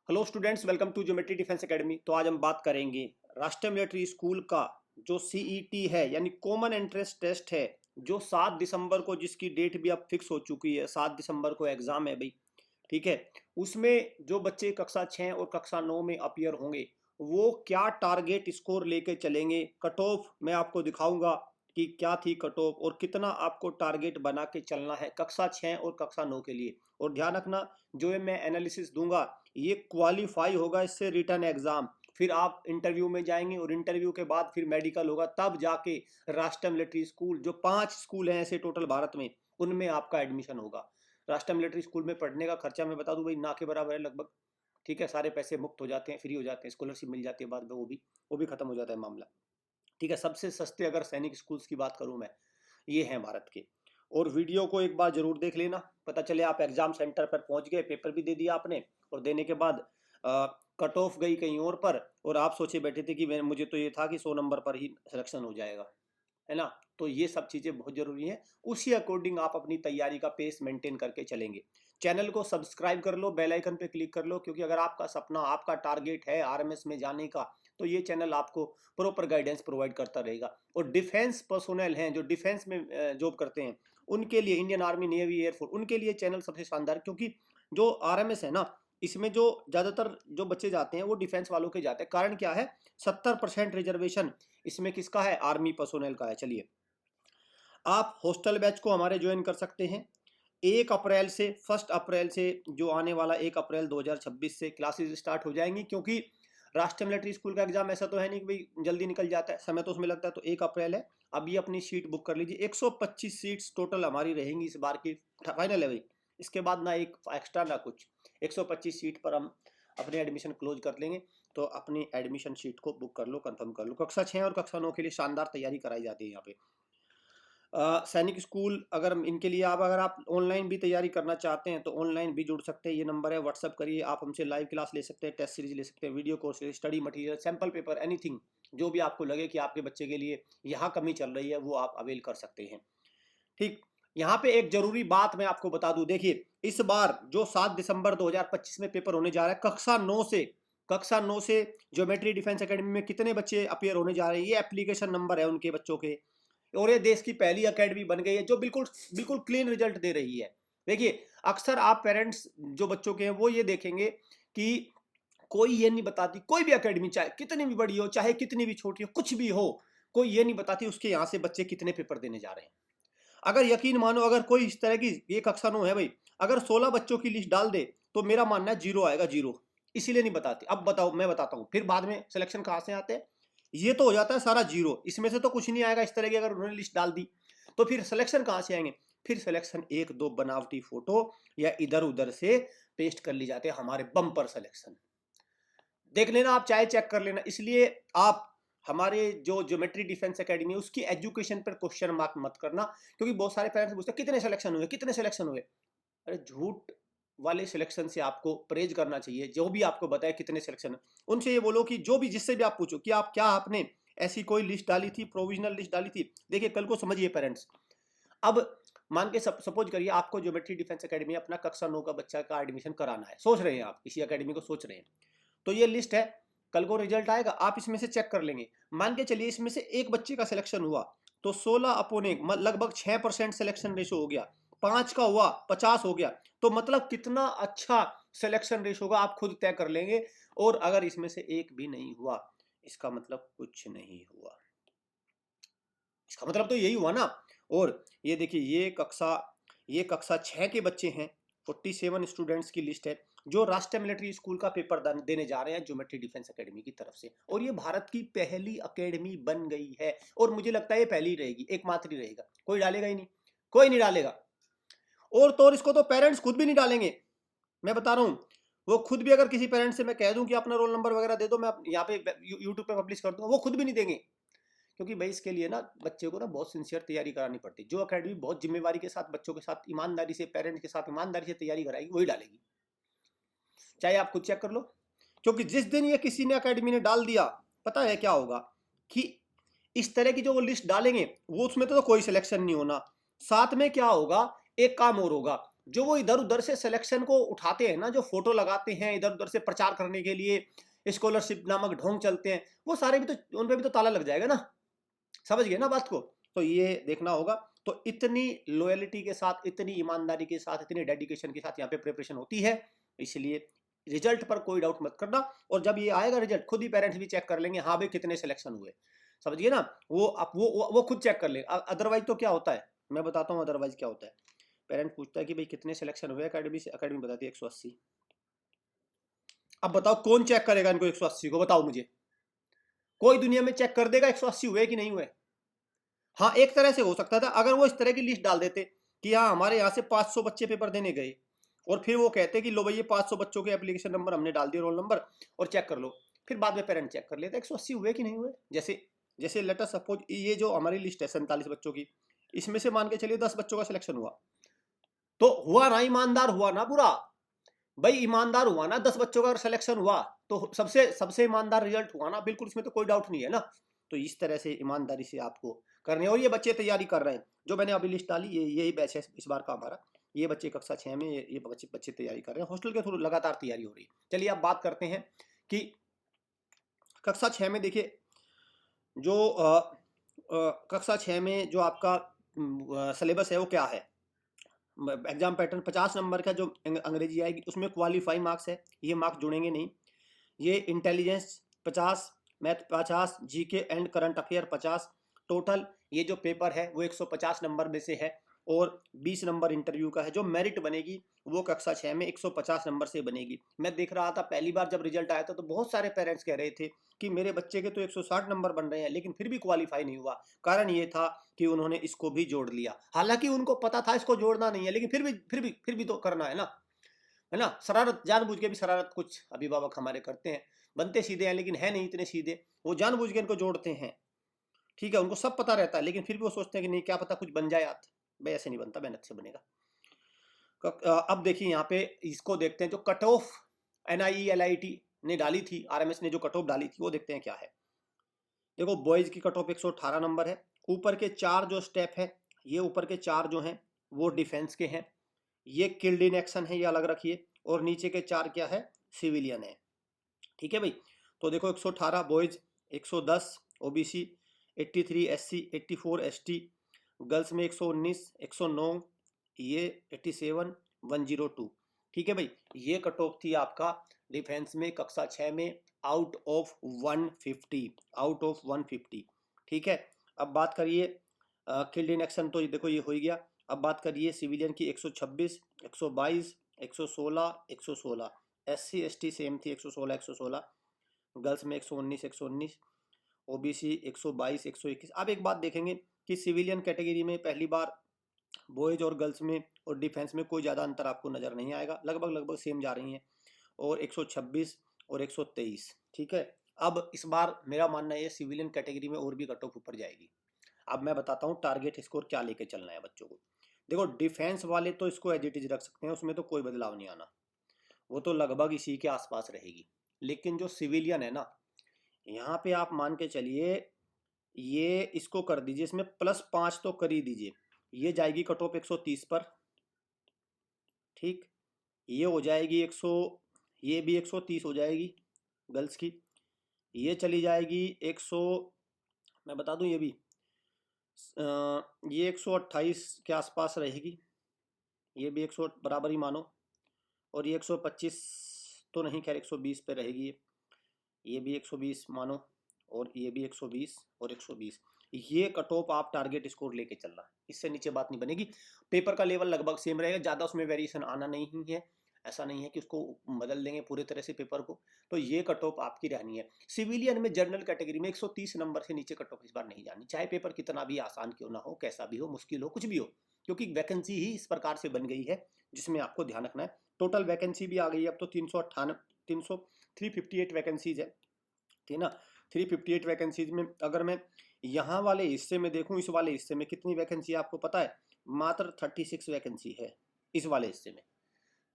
Hello students, welcome to geometry defence academy. तो आज हम बात करेंगे राष्ट्रीय मिलिट्री स्कूल का जो सीईटी है यानी कॉमन एंट्रेंस टेस्ट है, जो 7 दिसंबर को, जिसकी डेट भी अब फिक्स हो चुकी है। 7 दिसंबर को एग्जाम है भाई, ठीक है। उसमें जो बच्चे कक्षा 6 और कक्षा 9 में अपियर होंगे वो क्या टारगेट स्कोर लेके चलेंगे, कट ऑफ मैं आपको दिखाऊंगा कि क्या थी कट ऑफ और कितना आपको टारगेट बना के चलना है कक्षा 6 और कक्षा 9 के लिए। और ध्यान रखना, जो ये मैं एनालिसिस दूंगा ये क्वालिफाई होगा इससे रिटर्न एग्जाम, फिर आप इंटरव्यू में जाएंगे और इंटरव्यू के बाद फिर मेडिकल होगा, तब जाके राष्ट्रीय मिलिट्री स्कूल, जो 5 स्कूल हैं ऐसे टोटल भारत में, उनमें आपका एडमिशन होगा। राष्ट्रीय मिलिट्री स्कूल में पढ़ने का खर्चा मैं बता दूं भाई, ना के बराबर है लगभग, ठीक है। सारे पैसे मुक्त हो जाते हैं, फ्री हो जाते हैं, स्कॉलरशिप मिल जाती है बाद में, वो भी खत्म हो जाता है मामला, ठीक है। सबसे सस्ते अगर सैनिक स्कूल्स की बात करूं मैं, ये हैं भारत के। और वीडियो को एक बार जरूर देख लेना, पता चले आप एग्जाम सेंटर पर पहुंच गए, पेपर भी दे दिया आपने और देने के बाद कट ऑफ गई कहीं और आप सोचे बैठे थे कि मुझे तो ये था कि 100 नंबर पर ही सिलेक्शन हो जाएगा, है ना। तो ये सब चीज़ें बहुत ज़रूरी हैं, उसी अकॉर्डिंग आप अपनी तैयारी का पेस मेंटेन करके चलेंगे। चैनल को सब्सक्राइब कर लो, बेल आइकन पे क्लिक कर लो, क्योंकि अगर आपका सपना, आपका टारगेट है आरएमएस में जाने का, तो ये चैनल आपको प्रॉपर गाइडेंस प्रोवाइड करता रहेगा। और डिफेंस पर्सोनल हैं जो डिफेंस में जॉब करते हैं, उनके लिए, इंडियन आर्मी, नेवी, एयरफोर्स, उनके लिए चैनल सबसे शानदार, क्योंकि जो आरएमएस है ना, इसमें जो ज़्यादातर जो बच्चे जाते हैं वो डिफेंस वालों के जाते हैं। कारण क्या है, 70% रिजर्वेशन इसमें किसका है, आर्मी पर्सोनल का है। चलिए, आप हॉस्टल बैच को हमारे ज्वाइन कर सकते हैं 1 अप्रैल से, 1 अप्रैल से, जो आने वाला 1 अप्रैल 2026 से क्लासेस स्टार्ट हो जाएंगी। क्योंकि राष्ट्रीय मिलिट्री स्कूल का एग्जाम ऐसा तो है नहीं कि भाई जल्दी निकल जाता है, समय तो उसमें लगता है। तो 1 अप्रैल है, अभी अपनी सीट बुक कर लीजिए। 125 सीट्स टोटल हमारी रहेंगी इस बार की, फाइनल है भाई। इसके बाद ना एक एक्स्ट्रा ना कुछ, 125 सीट पर हम अपने एडमिशन क्लोज कर लेंगे। तो अपनी एडमिशन सीट को बुक कर लो, कंफर्म कर लो। कक्षा 6 और कक्षा 9 के लिए शानदार तैयारी कराई जाती है यहाँ पे। सैनिक स्कूल, अगर इनके लिए अगर आप ऑनलाइन भी तैयारी करना चाहते हैं तो ऑनलाइन भी जुड़ सकते हैं। ये नंबर है, व्हाट्सअप करिए, आप हमसे लाइव क्लास ले सकते हैं, टेस्ट सीरीज ले सकते हैं, video course, study material, sample paper, anything जो भी आपको लगे कि आपके बच्चे के लिए यहाँ कमी चल रही है, वो आप अवेल कर सकते हैं। ठीक, यहाँ पे एक जरूरी बात मैं आपको बता दूं, देखिए इस बार जो 7 दिसंबर 2025 में पेपर होने जा रहा है, कक्षा 9 से ज्योमेट्री डिफेंस एकेडमी में कितने बच्चे अपियर होने जा रहे हैं, ये एप्लीकेशन नंबर है उनके बच्चों के। और ये देश की पहली एकेडमी बन गई है जो बिल्कुल बिल्कुल क्लीन रिजल्ट दे रही है। देखिए, अक्सर आप पेरेंट्स जो बच्चों के हैं वो ये देखेंगे कि कोई ये नहीं बताती, कोई भी एकेडमी चाहे कितनी भी बड़ी हो, चाहे कितनी भी छोटी हो, कुछ भी हो, कोई ये नहीं बताती उसके यहाँ से बच्चे कितने पेपर देने जा रहे हैं। अगर यकीन मानो, अगर कोई इस तरह की, ये कक्षा 9 है भाई, अगर 16 बच्चों की लिस्ट डाल दे तो मेरा मानना है जीरो आएगा, जीरो। इसीलिए नहीं बताती। अब बताओ, मैं बताता हूँ, फिर बाद में सिलेक्शन कहाँ से आते हैं, ये तो हो जाता है सारा जीरो, इसमें से तो कुछ नहीं आएगा। इस तरह की अगर उन्होंने लिस्ट डाल दी तो फिर सिलेक्शन कहाँ से आएंगे, फिर सिलेक्शन एक दो बनावटी फोटो या इधर उधर से पेस्ट कर ली जाते हैं, हमारे बम्पर सिलेक्शन। देख लेना आप, चाहे चेक कर लेना। इसलिए आप हमारे जो ज्योमेट्री डिफेंस एकेडमी है उसकी एजुकेशन पर क्वेश्चन मार्क मत करना, क्योंकि बहुत सारे पेरेंट्स पूछते हैं कितने सिलेक्शन हुए, कितने सिलेक्शन हुए। अरे झूठ वाले सिलेक्शन से आपको परहेज करना चाहिए। जो भी आपको बताए कितने सिलेक्शन, उनसे ये बोलो कि जो भी, जिससे भी आप पूछो कि आप क्या, आपने ऐसी कोई लिस्ट डाली थी, प्रोविजनल लिस्ट डाली थी। देखिए कल को समझिए पेरेंट्स, अब मान के सपोज करिए आपको ज्योमेट्री डिफेंस एकेडमी अपना कक्षा 9 का बच्चा का एडमिशन कराना है, सोच रहे हैं आप इसी एकेडमी को सोच रहे हैं, तो ये लिस्ट है, कल को रिजल्ट आएगा, आप इसमें से चेक कर लेंगे। मान के चलिए इसमें से एक बच्चे का सिलेक्शन हुआ तो 16 अपॉन 1, लगभग 6% सिलेक्शन रेशो हो गया। 5 का हुआ 50 हो गया, तो मतलब कितना अच्छा सिलेक्शन रेशो होगा आप खुद तय कर लेंगे। और अगर इसमें से एक भी नहीं हुआ, इसका मतलब कुछ नहीं हुआ, इसका मतलब तो यही हुआ ना। और ये देखिए, ये कक्षा 6 के बच्चे हैं, 47 स्टूडेंट्स की लिस्ट है जो राष्ट्रीय मिलिट्री स्कूल का पेपर देने जा रहे हैं ज्योमेट्री डिफेंस एकेडमी की तरफ से। और ये भारत की पहली एकेडमी बन गई है, और मुझे लगता है ये पहली रहेगी, एकमात्र ही रहेगा, कोई डालेगा ही नहीं, कोई नहीं डालेगा। और तो इसको तो पेरेंट्स खुद भी नहीं डालेंगे, मैं बता रहा हूँ। वो खुद भी, अगर किसी पेरेंट्स से मैं कह दूं कि अपना रोल नंबर वगैरह दे दो, मैं यहाँ पे यूट्यूब पे पब्लिश कर दूंगा, वो खुद भी नहीं देंगे। क्योंकि भाई इसके लिए ना बच्चे को ना बहुत सिंसियर तैयारी करानी पड़ती है। जो अकेडमी बहुत जिम्मेवारी के साथ, बच्चों के साथ ईमानदारी से, पेरेंट्स के साथ ईमानदारी से तैयारी कराएगी, वही डालेगी, चाहे आप खुद चेक कर लो। क्योंकि जिस दिन ये किसी ने अकेडमी ने डाल दिया, पता है क्या होगा, कि इस तरह की जो वो लिस्ट डालेंगे वो, उसमें तो कोई सिलेक्शन नहीं होना। साथ में क्या होगा, एक काम और होगा, जो वो इधर उधर से सिलेक्शन को उठाते हैं ना, जो फोटो लगाते हैं इधर उधर से प्रचार करने के लिए, स्कॉलरशिप नामक ढोंग चलते हैं, वो सारे भी तो, उन पे भी तो ताला लग जाएगा ना। समझ गए ना बात को। तो ये देखना होगा। तो इतनी लॉयल्टी के साथ, इतनी ईमानदारी के साथ, इतनी डेडिकेशन के साथ यहाँ पे प्रिपरेशन होती है, इसलिए रिजल्ट पर कोई डाउट मत करना। और जब ये आएगा रिजल्ट, खुद ही पेरेंट्स भी चेक कर लेंगे, हाँ भाई कितने सिलेक्शन हुए, समझिए ना। वो आप वो खुद चेक कर ले। अदरवाइज तो क्या होता है, मैं बताता हूँ अदरवाइज क्या होता है। पेरेंट पूछता है कि भाई कितने सिलेक्शन हुए अकेडमी से, अकेडमी बताती है 180। अब बताओ कौन चेक करेगा इनको 180 को, बताओ मुझे। कोई दुनिया में चेक कर देगा 180 हुए कि नहीं हुए? हाँ, एक तरह से हो सकता था अगर वो इस तरह की लिस्ट डाल देते कि हाँ हमारे यहाँ से 500 बच्चे पेपर देने गए, और फिर वो कहते कि लो भाई ये 500 बच्चों के एप्लीकेशन नंबर हमने डाल दिए, रोल नंबर, और चेक कर लो। फिर बाद में पेरेंट चेक कर लेते 180 हुए कि नहीं हुए। जैसे जैसे लेट अस सपोज ये जो हमारी लिस्ट है 47 बच्चों की, इसमें से मान के चलिए 10 बच्चों का सिलेक्शन हुआ, तो हुआ ना, ईमानदार हुआ ना बुरा? भाई ईमानदार हुआ ना, 10 बच्चों का सिलेक्शन हुआ तो सबसे सबसे ईमानदार रिजल्ट हुआ ना, बिल्कुल, इसमें तो कोई डाउट नहीं है ना। तो इस तरह से ईमानदारी से आपको करने। और ये बच्चे तैयारी कर रहे हैं, जो मैंने अभी लिस्ट डाली, ये यही बैच है इस बार का हमारा। ये बच्चे कक्षा 6 में, ये बच्चे तैयारी कर रहे हैं, हॉस्टल के थ्रू लगातार तैयारी हो रही है। चलिए अब बात करते हैं कि कक्षा 6 में देखिए, जो कक्षा 6 में जो आपका सिलेबस है वो क्या है। एग्जाम पैटर्न 50 नंबर का जो अंग्रेजी आएगी उसमें क्वालिफाई मार्क्स है, ये मार्क्स जुड़ेंगे नहीं। ये intelligence 50, math 50, GK and current affair 50, total ये जो पेपर है वो 150 नंबर में से है। और 20 नंबर इंटरव्यू का है। जो मेरिट बनेगी वो कक्षा 6 में 150 नंबर से बनेगी। मैं देख रहा था पहली बार जब रिजल्ट आया था तो बहुत सारे पेरेंट्स कह रहे थे कि मेरे बच्चे के तो 160 नंबर बन रहे हैं, लेकिन फिर भी क्वालिफाई नहीं हुआ। कारण ये था कि उन्होंने इसको भी जोड़ लिया, हालांकि उनको पता था इसको जोड़ना नहीं है, लेकिन फिर भी तो करना है ना। शरारत, जानबूझ के भी शरारत कुछ अभिभावक हमारे करते हैं, बनते सीधे हैं लेकिन है नहीं इतने सीधे, वो जानबूझ के इनको जोड़ते हैं। ठीक है, उनको सब पता रहता है, लेकिन फिर भी वो सोचते हैं कि नहीं क्या पता कुछ बन जाए। यार भाई ऐसे नहीं बनता, मेहनत से बनेगा। अब देखिए यहाँ पे इसको देखते हैं, जो कट ऑफ NIE LIT ने डाली थी, RMS ने जो कट ऑफ डाली थी वो देखते हैं क्या है। देखो बॉयज की कट ऑफ 118 नंबर है। ऊपर के 4 जो स्टेप है, ये ऊपर के 4 जो हैं वो डिफेंस के हैं, ये किल्ड इन एक्शन है, ये अलग रखिए। और नीचे के 4 क्या है, सिविलियन है। ठीक है भाई। तो देखो 118 boys, 110 OBC, 83 SC, 84 ST, girls में 119, 109, ये 87, 102। ठीक है भाई, ये कट ऑफ थी आपका डिफेंस में कक्षा 6 में, आउट ऑफ 150, आउट ऑफ 150। ठीक है। अब बात करिए किल्ड इन एक्शन, तो देखो ये हो ही गया। अब बात करिए सिविलियन की, 126, 122, 116, 116, SC ST सेम थी, 116, 116, गर्ल्स में 119, 119, OBC 122, 121। अब एक बात देखेंगे कि सिविलियन कैटेगरी में पहली बार बॉयज और गर्ल्स में और डिफेंस में कोई ज़्यादा अंतर आपको नज़र नहीं आएगा, लगभग लगभग सेम जा रही हैं, और 126 और 123। ठीक है। अब इस बार मेरा मानना है सिविलियन कैटेगरी में और भी कट ऑफ ऊपर जाएगी। अब मैं बताता हूँ टारगेट स्कोर क्या लेके चलना है बच्चों को। देखो डिफेंस वाले तो इसको एज इट इज रख सकते हैं, उसमें तो कोई बदलाव नहीं आना, वो तो लगभग इसी के आसपास रहेगी। लेकिन जो सिविलियन है ना, यहाँ पे आप मान के चलिए, ये इसको कर दीजिए, इसमें +5 तो कर ही दीजिए, ये जाएगी कट ऑफ 130 पर। ठीक, ये हो जाएगी 100, ये भी 130 हो जाएगी गर्ल्स की। ये चली जाएगी 100, मैं बता दूं ये भी ये 128 के आसपास रहेगी, ये भी 100 बराबर ही मानो। और ये 125 तो नहीं, खैर 120 पे रहेगी ये भी 120 मानो, और ये भी 120 और 120। ये कट ऑफ आप टारगेट स्कोर लेके चलना, इससे नीचे बात नहीं बनेगी। पेपर का लेवल लगभग सेम रहेगा, ज़्यादा उसमें वेरिएशन आना नहीं है। ऐसा नहीं है कि उसको बदल देंगे पूरे तरह से पेपर को। तो ये कट ऑफ आपकी रहनी है। सिविलियन में जनरल कैटेगरी में 130 नंबर से नीचे कट ऑफ इस बार नहीं जानी, चाहे पेपर कितना भी आसान क्यों ना हो, कैसा भी हो, मुश्किल हो, कुछ भी हो, क्योंकि वैकेंसी ही इस प्रकार से बन गई है जिसमें आपको ध्यान रखना है। टोटल वैकेंसी भी आ गई है अब तो 358 वैकेंसीज है, ठीक ना। 358 वैकेंसीज में अगर मैं यहाँ वाले हिस्से में देखूँ, इस वाले हिस्से में कितनी वैकेंसी आपको पता है? मात्र 36 वैकेंसी है इस वाले हिस्से में,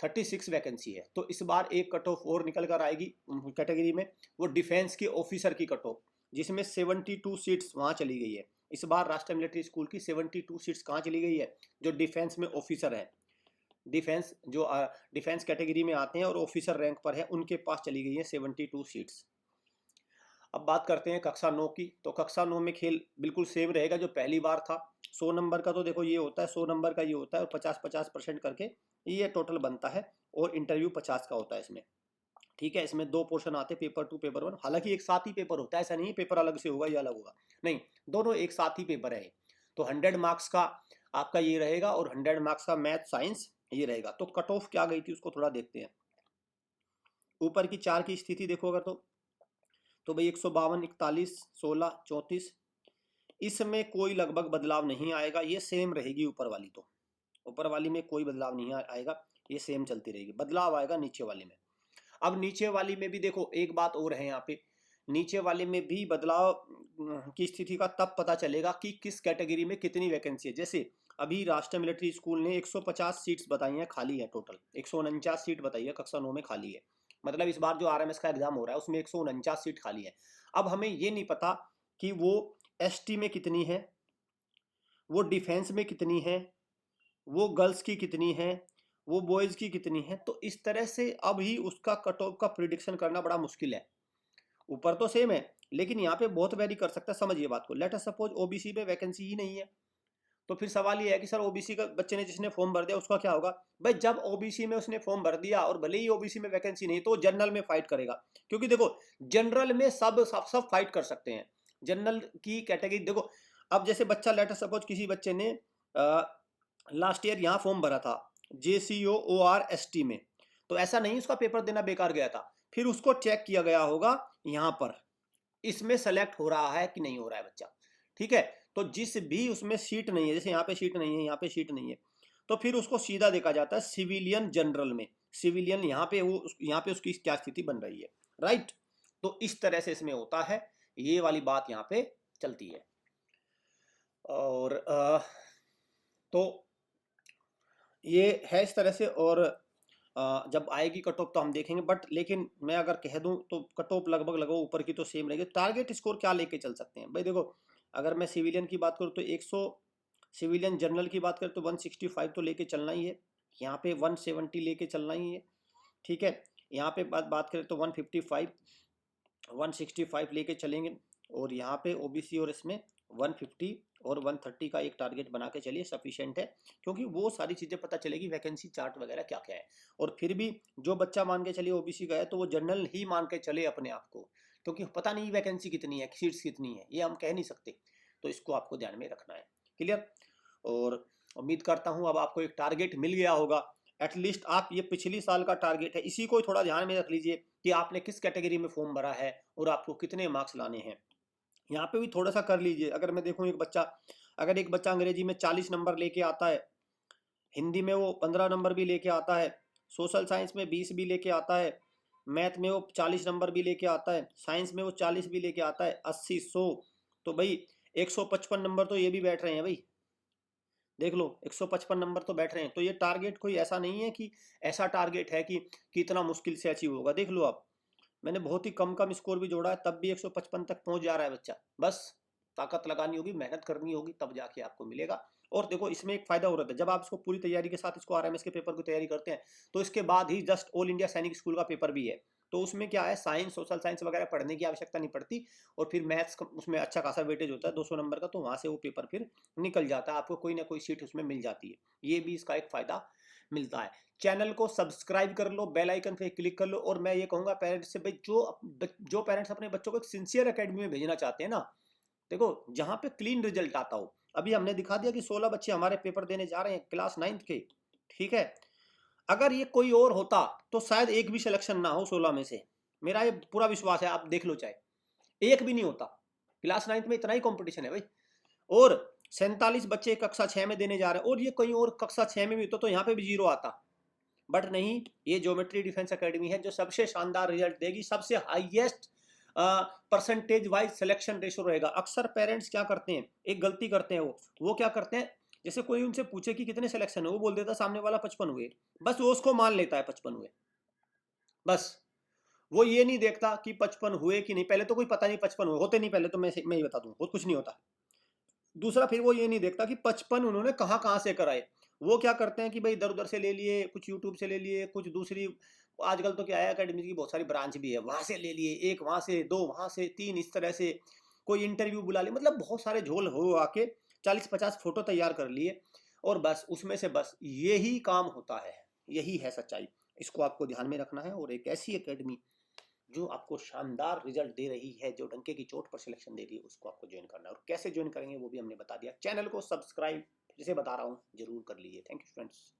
36 वैकेंसी है। तो इस बार एक कट ऑफ और निकल कर आएगी कैटेगरी में, वो डिफेंस के ऑफिसर की कट ऑफ, जिसमें 72 सीट्स वहाँ चली गई है। इस बार राष्ट्रीय मिलिट्री स्कूल की 72 सीट्स कहाँ चली गई है? जो डिफेंस में ऑफिसर है। डिफेंस जो डिफेंस कैटेगरी में आते हैं और ऑफिसर रैंक पर है, उनके पास चली गई है 72 सीट्स। अब बात करते हैं कक्षा 9 की। तो कक्षा 9 में खेल बिल्कुल सेम रहेगा जो पहली बार था। 100 नंबर का तो देखो ये होता है, 100 नंबर का ये होता है, और 50-50% करके ये टोटल बनता है, और इंटरव्यू 50 का होता है इसमें। ठीक है, इसमें 2 पोर्शन आते हैं, पेपर 2 पेपर 1। हालांकि एक साथ ही पेपर होता है, ऐसा नहीं है पेपर अलग से होगा या अलग होगा, नहीं, दोनों एक साथ ही पेपर है। तो 100 मार्क्स का आपका ये रहेगा, और 100 मार्क्स का मैथ साइंस ये रहेगा। तो कट ऑफ क्या गई थी उसको थोड़ा देखते हैं। ऊपर की 4 की स्थिति देखो अगर, तो भाई 152, 41, 16, 34, इसमें कोई लगभग बदलाव नहीं आएगा, ये सेम रहेगी ऊपर वाली। तो ऊपर वाली में कोई बदलाव नहीं आएगा, ये सेम चलती रहेगी। बदलाव आएगा नीचे वाली में। अब नीचे वाली में भी देखो एक बात और है यहाँ पे, नीचे वाले में भी बदलाव की स्थिति का तब पता चलेगा कि किस कैटेगरी में कितनी वैकेंसी है। जैसे अभी राष्ट्रीय मिलिट्री स्कूल ने 150 सीट्स बताई हैं खाली है, टोटल 149 सीट बताई है कक्षा 9 में खाली है। मतलब इस बार जो आरएमएस का एग्जाम हो रहा है उसमें 149 सीट खाली है। अब हमें ये नहीं पता कि वो एसटी में कितनी है, वो डिफेंस में कितनी है, वो गर्ल्स की कितनी है, वो बॉयज की कितनी है। तो इस तरह से अब ही उसका कट ऑफ का प्रिडिक्शन करना बड़ा मुश्किल है। ऊपर तो सेम है, लेकिन यहाँ पे बहुत वेरी कर सकता है। समझिए बात को, लेट अस सपोज ओबीसी में वैकेंसी ही नहीं है, तो फिर सवाल ये है कि सर ओबीसी का बच्चे ने जिसने फॉर्म भर दिया उसका क्या होगा। भाई जब ओबीसी में उसने फॉर्म भर दिया और भले ही ओबीसी में वैकेंसी नहीं, तो जनरल में फाइट करेगा। क्योंकि देखो जनरल में सब फाइट कर सकते हैं। जनरल की कैटेगरी देखो, अब जैसे बच्चा लेट अस सपोज किसी बच्चे ने लास्ट ईयर यहाँ फॉर्म भरा था JCOORST में, तो ऐसा नहीं उसका पेपर देना बेकार गया था, फिर उसको चेक किया गया होगा यहाँ पर, इसमें सेलेक्ट हो रहा है कि नहीं हो रहा है बच्चा। ठीक है, तो जिस भी उसमें सीट नहीं है, जैसे यहाँ पे सीट नहीं है, यहाँ पे सीट नहीं है, तो फिर उसको सीधा देखा जाता है सिविलियन जनरल में। सिविलियन यहाँ पे वो यहाँ पे उसकी क्या स्थिति बन रही है, राइट। तो इस तरह से इसमें होता है, ये वाली बात यहाँ पे चलती है। और तो ये है इस तरह से। और जब आएगी कट ऑफ तो हम देखेंगे, बट लेकिन मैं अगर कह दूं तो कट ऑफ लगभग ऊपर की तो सेम रहेगी। टारगेट स्कोर क्या लेके चल सकते हैं भाई, देखो अगर मैं सिविलियन की बात करूं तो 100, सिविलियन जनरल की बात करें तो 165 तो लेके चलना ही है, यहाँ पे 170 लेके चलना ही है। ठीक है, यहाँ पे बात करें तो 155, 165 लेके चलेंगे, और यहाँ पे ओबीसी और इसमें 150 और 130 का एक टारगेट बना के चलिए, सफिशिएंट है। क्योंकि वो सारी चीज़ें पता चलेगी, वैकेंसी चार्ट वगैरह क्या क्या है। और फिर भी जो बच्चा मान के चलिए ओबीसी का है, तो वो जनरल ही मान के चले अपने आप को, क्योंकि पता नहीं वैकेंसी कितनी है, सीट्स कितनी है, ये हम कह नहीं सकते। तो इसको आपको ध्यान में रखना है। क्लियर। और उम्मीद करता हूँ अब आपको एक टारगेट मिल गया होगा। एटलीस्ट आप ये पिछली साल का टारगेट है, इसी को थोड़ा ध्यान में रख लीजिए कि आपने किस कैटेगरी में फॉर्म भरा है और आपको कितने मार्क्स लाने हैं। यहाँ पे भी थोड़ा सा कर लीजिए। अगर मैं देखूँ अगर एक बच्चा अंग्रेजी में 40 नंबर लेके आता है, हिंदी में वो 15 नंबर भी लेके आता है, सोशल साइंस में 20 भी लेके आता है, मैथ में वो 40 नंबर भी लेके आता है, साइंस में वो 40 भी लेके आता है, 80, 100, तो भाई 155 नंबर तो ये भी बैठ रहे हैं भाई। देख लो 155 नंबर तो बैठ रहे हैं। तो ये टारगेट कोई ऐसा नहीं है कि ऐसा टारगेट है कि इतना मुश्किल से अचीव होगा। देख लो आप, मैंने बहुत ही कम स्कोर भी जोड़ा है, तब भी 155 तक पहुंच जा रहा है बच्चा। बस ताकत लगानी होगी, मेहनत करनी होगी, तब जाके आपको मिलेगा। और देखो इसमें एक फायदा हो रहा है, जब आप इसको पूरी तैयारी के साथ इसको आरएमएस के पेपर की तैयारी करते हैं, तो इसके बाद ही जस्ट ऑल इंडिया सैनिक स्कूल का पेपर भी है। तो उसमें क्या है, साइंस सोशल साइंस वगैरह पढ़ने की आवश्यकता नहीं पड़ती, और फिर मैथ्स उसमें अच्छा खासा वेटेज होता है 200 नंबर का, तो वहाँ से वो पेपर फिर निकल जाता है, आपको कोई ना कोई सीट उसमें मिल जाती है। ये भी इसका एक फायदा मिलता है। चैनल को सब्सक्राइब कर लो, बेल आइकन पे क्लिक कर लो। और मैं ये कहूँगा पेरेंट्स से, भाई जो पेरेंट्स अपने बच्चों को एक सिंसियर एकेडमी में भेजना चाहते हैं ना, देखो जहाँ पे क्लीन रिजल्ट आता हो। अभी हमने दिखा दिया कि 16 बच्चे हमारे पेपर देने जा रहे हैं क्लास 9th के। ठीक है, अगर ये कोई और होता तो शायद एक भी सिलेक्शन ना हो 16 में से, मेरा ये पूरा विश्वास है। आप देख लो, चाहे एक भी नहीं होता। क्लास 9th में इतना ही कंपटीशन है भाई, और 47 बच्चे कक्षा 6 में देने जा रहे हैं, और ये कहीं और कक्षा 6 में भी होता तो यहाँ पे भी 0 आता। बट नहीं, ये ज्योमेट्री डिफेंस एकेडमी है जो सबसे शानदार रिजल्ट देगी, सबसे highest percentage wise selection ratio रहेगा। अक्सर पेरेंट्स क्या करते हैं, एक गलती करते हैं, वो क्या करते हैं, जैसे कोई उनसे पूछे कि कितने सिलेक्शन है, वो बोल देता सामने वाला 55 हुए, बस वो उसको मान लेता है 55 हुए। बस वो ये नहीं देखता कि 55 हुए कि नहीं, पहले तो कोई पता नहीं 55 हुए होते नहीं, पहले तो मैं ही बता दूं, बहुत कुछ नहीं होता। दूसरा, फिर वो ये नहीं देखता कि 55 उन्होंने कहाँ कहाँ से कराए। वो क्या करते हैं कि भाई इधर उधर से ले लिए, कुछ यूट्यूब से ले लिए, कुछ दूसरी, आजकल तो क्या है एकेडमी की बहुत सारी ब्रांच भी है, वहां से ले लिए, एक वहां से, दो वहां से, तीन, इस तरह से कोई इंटरव्यू बुला लिए, मतलब बहुत सारे झोल हो आके 40-50 फोटो तैयार कर लिए, और बस उसमें से बस यही काम होता है, यही है सच्चाई। इसको आपको ध्यान में रखना है, और एक ऐसी एकेडमी जो आपको शानदार रिजल्ट दे रही है, जो डंके की चोट पर सिलेक्शन दे रही है, उसको आपको ज्वाइन करना है। और कैसे ज्वाइन करेंगे वो भी हमने बता दिया। चैनल को सब्सक्राइब, जिसे बता रहा हूँ, जरूर कर लीजिए। Thank you friends.